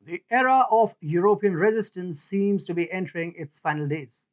The era of European resistance seems to be entering its final days.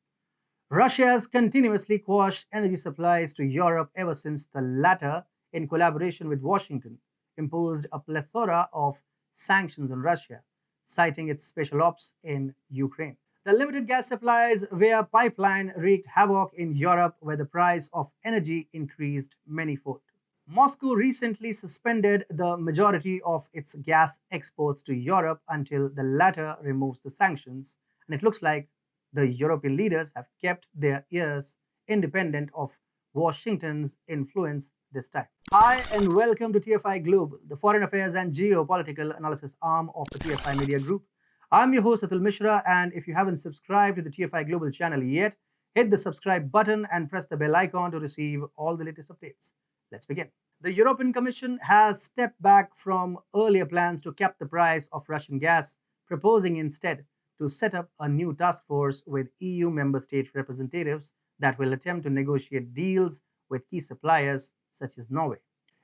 Russia has continuously quashed energy supplies to Europe ever since the latter, in collaboration with Washington, imposed a plethora of sanctions on Russia, citing its special ops in Ukraine. The limited gas supplies via pipeline wreaked havoc in Europe, where the price of energy increased manyfold. Moscow recently suspended the majority of its gas exports to Europe until the latter removes the sanctions, and it looks like the European leaders have kept their ears independent of Washington's influence this time. Hi, and welcome to TFI Global, the foreign affairs and geopolitical analysis arm of the TFI Media Group. I'm your host, Atul Mishra, and if you haven't subscribed to the TFI Global channel yet, hit the subscribe button and press the bell icon to receive all the latest updates. Let's begin. The European Commission has stepped back from earlier plans to cap the price of Russian gas, proposing instead to set up a new task force with EU member state representatives that will attempt to negotiate deals with key suppliers such as Norway.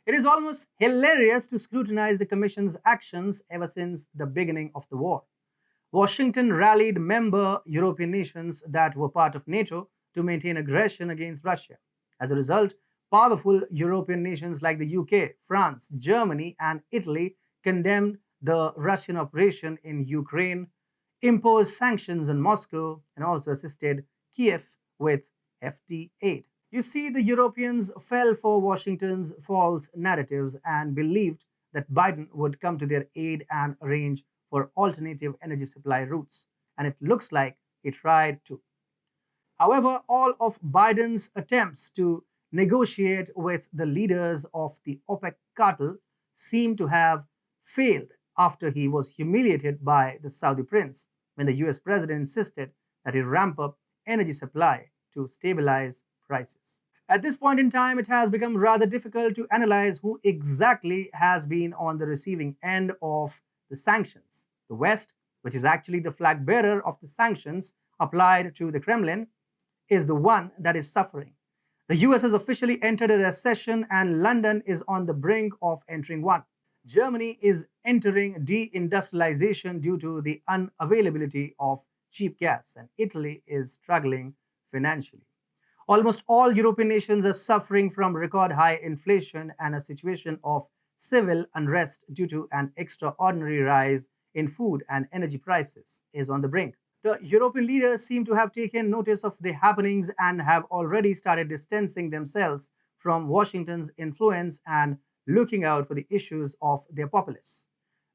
It is almost hilarious to scrutinize the Commission's actions ever since the beginning of the war. Washington rallied member European nations that were part of NATO to maintain aggression against Russia. As a result, powerful European nations like the UK, France, Germany, and Italy condemned the Russian operation in Ukraine, imposed sanctions on Moscow, and also assisted Kiev with hefty aid. You see, the Europeans fell for Washington's false narratives and believed that Biden would come to their aid and arrange for alternative energy supply routes, and it looks like he tried to. However, all of Biden's attempts to negotiate with the leaders of the OPEC cartel seem to have failed after he was humiliated by the Saudi prince when the US president insisted that he ramp up energy supply to stabilize prices. At this point in time, it has become rather difficult to analyze who exactly has been on the receiving end of the sanctions. The West, which is actually the flag bearer of the sanctions applied to the Kremlin, is the one that is suffering. The US has officially entered a recession and London is on the brink of entering one. Germany is entering deindustrialization due to the unavailability of cheap gas, and Italy is struggling financially. Almost all European nations are suffering from record high inflation, and a situation of civil unrest due to an extraordinary rise in food and energy prices is on the brink. The European leaders seem to have taken notice of the happenings and have already started distancing themselves from Washington's influence and looking out for the issues of their populace.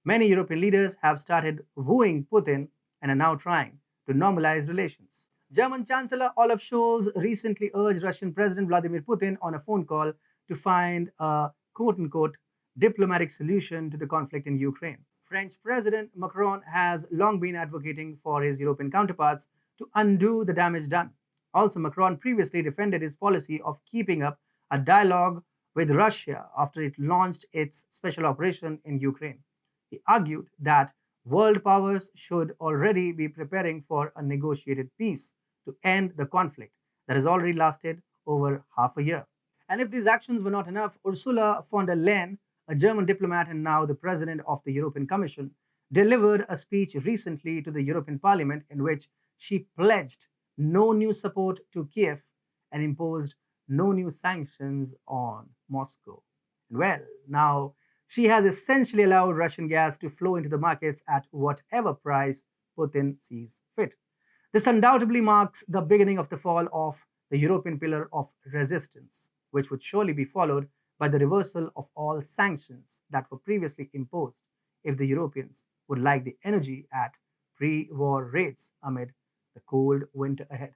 Many European leaders have started wooing Putin and are now trying to normalize relations. German Chancellor Olaf Scholz recently urged Russian President Vladimir Putin on a phone call to find a quote-unquote diplomatic solution to the conflict in Ukraine. French President Macron has long been advocating for his European counterparts to undo the damage done. Also, Macron previously defended his policy of keeping up a dialogue with Russia after it launched its special operation in Ukraine. He argued that world powers should already be preparing for a negotiated peace to end the conflict that has already lasted over half a year. And if these actions were not enough, Ursula von der Leyen, a German diplomat and now the president of the European Commission, delivered a speech recently to the European Parliament in which she pledged no new support to Kiev and imposed no new sanctions on Moscow. And well, now she has essentially allowed Russian gas to flow into the markets at whatever price Putin sees fit. This undoubtedly marks the beginning of the fall of the European pillar of resistance, which would surely be followed by the reversal of all sanctions that were previously imposed if the Europeans would like the energy at pre-war rates amid the cold winter ahead.